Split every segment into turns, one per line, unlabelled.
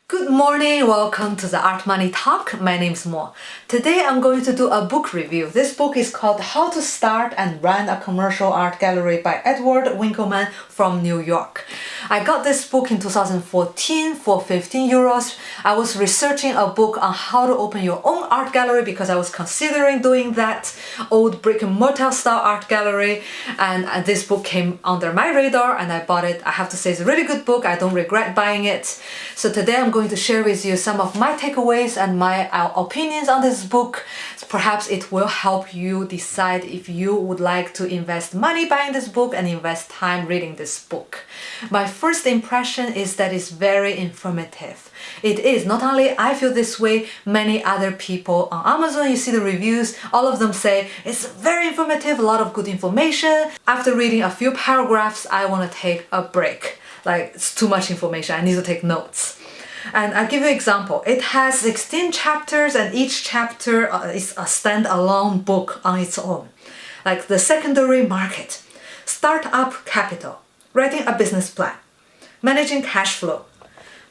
Good morning, welcome to the Art Money Talk. My name is Mo. Today I'm going to do a book review. This book is called How to Start and Run a Commercial Art Gallery by Edward Winkleman from New York. I got this book in 2014 for 15 euros. I was researching a book on how to open your own art gallery because I was considering doing that old brick and mortar style art gallery, and this book came under my radar and I bought it. I have to say it's a really good book. I don't regret buying it. So today I'm going to share with you some of my takeaways and my opinions on this book. Perhaps it will help you decide if you would like to invest money buying this book and invest time reading this book. My first impression is that it's very informative. It is. Not only I feel this way, many other people on Amazon, you see the reviews, all of them say it's very informative, a lot of good information. After reading a few paragraphs, I want to take a break. Like, it's too much information, I need to take notes. And I'll give you an example. It has 16 chapters and each chapter is a standalone book on its own. Like the secondary market, startup capital, writing a business plan, managing cash flow.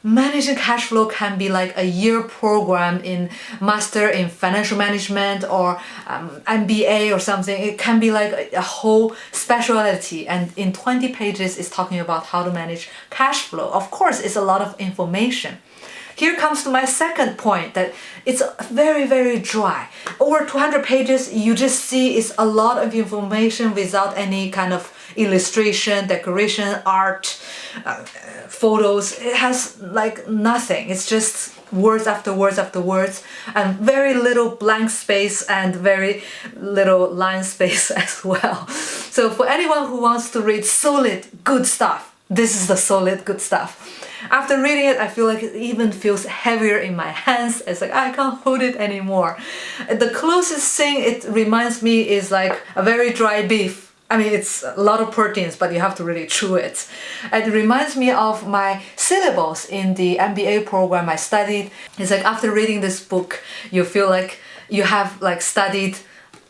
Managing cash flow can be like a year program in master in financial management or MBA or something. It can be like a whole specialty, and in 20 pages it's talking about how to manage cash flow. Of course, it's a lot of information. Here comes to my second point, that it's very, very dry. Over 200 pages, you just see it's a lot of information without any kind of illustration, decoration, art, photos. It has like nothing. It's just words after words after words, and very little blank space and very little line space as well. So for anyone who wants to read solid, good stuff, this is the solid, good stuff. After reading it, I feel like it even feels heavier in my hands. It's like I can't hold it anymore. The closest thing it reminds me is like a very dry beef. I mean, it's a lot of proteins, but you have to really chew it. And it reminds me of my syllabus in the MBA program I studied. It's like after reading this book, you feel like you have like studied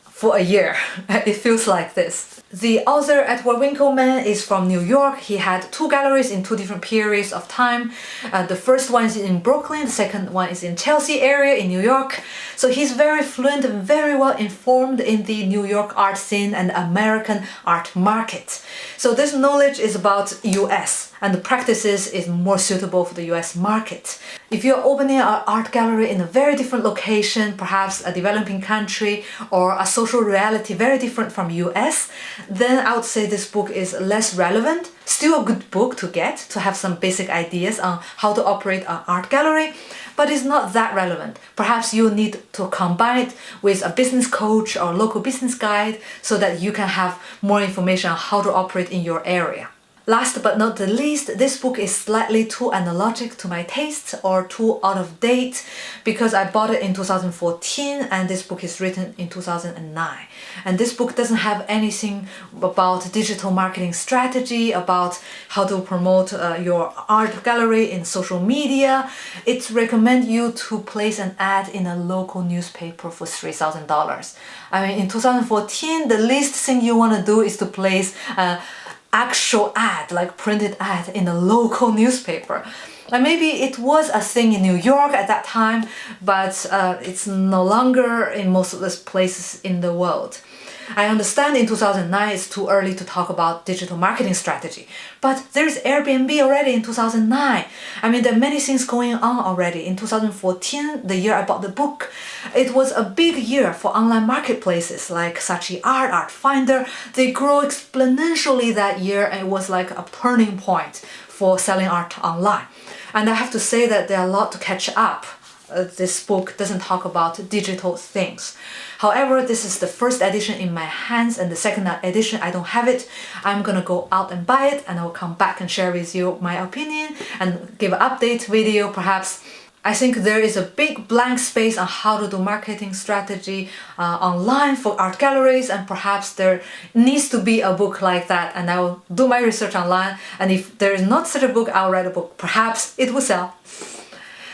for a year. It feels like this. The author Edward Winkleman is from New York. He had two galleries in two different periods of time. The first one is in Brooklyn, the second one is in Chelsea area in New York. So he's very fluent and very well informed in the New York art scene and American art market. So this knowledge is about US, and the practices is more suitable for the US market. If you're opening an art gallery in a very different location, perhaps a developing country or a social reality very different from US, then I would say this book is less relevant. Still a good book to get, to have some basic ideas on how to operate an art gallery, but it's not that relevant. Perhaps you need to combine it with a business coach or local business guide so that you can have more information on how to operate in your area. Last but not the least, this book is slightly too analogic to my taste or too out of date because I bought it in 2014 and this book is written in 2009. And this book doesn't have anything about digital marketing strategy, about how to promote your art gallery in social media. It recommends you to place an ad in a local newspaper for $3,000. I mean, in 2014, the least thing you want to do is to place actual ad, like printed ad in a local newspaper. And maybe it was a thing in New York at that time, but it's no longer in most of these places in the world. I understand in 2009 it's too early to talk about digital marketing strategy, but there's Airbnb already in 2009. I mean, there are many things going on already. In 2014, the year I bought the book, it was a big year for online marketplaces like Saatchi Art, Art Finder. They grew exponentially that year, and it was like a turning point for selling art online. And I have to say that there are a lot to catch up. This book doesn't talk about digital things. However, this is the first edition in my hands, and the second edition I don't have it. I'm gonna go out and buy it, and I'll come back and share with you my opinion and give an update video perhaps. I think there is a big blank space on how to do marketing strategy online for art galleries, and perhaps there needs to be a book like that, and I will do my research online, and if there is not such a book, I'll write a book. Perhaps it will sell.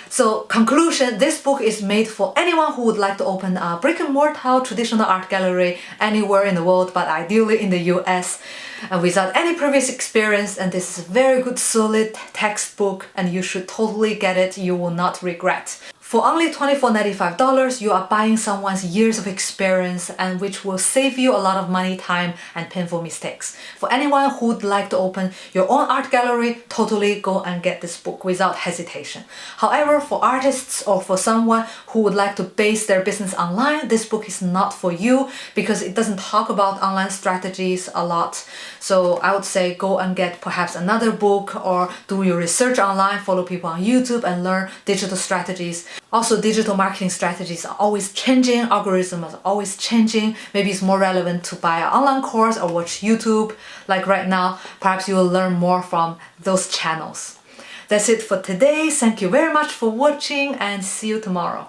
So conclusion, this book is made for anyone who would like to open a brick and mortar traditional art gallery anywhere in the world, but ideally in the US. and without any previous experience, and this is a very good solid textbook and you should totally get it, you will not regret. For only $24.95, you are buying someone's years of experience and which will save you a lot of money, time, and painful mistakes. For anyone who would like to open your own art gallery, totally go and get this book without hesitation. However, for artists or for someone who would like to base their business online, this book is not for you because it doesn't talk about online strategies a lot. So I would say go and get perhaps another book or do your research online, follow people on YouTube and learn digital strategies. Also, digital marketing strategies are always changing, algorithms are always changing. Maybe it's more relevant to buy an online course or watch YouTube. Like right now, perhaps you will learn more from those channels. That's it for today. Thank you very much for watching and see you tomorrow.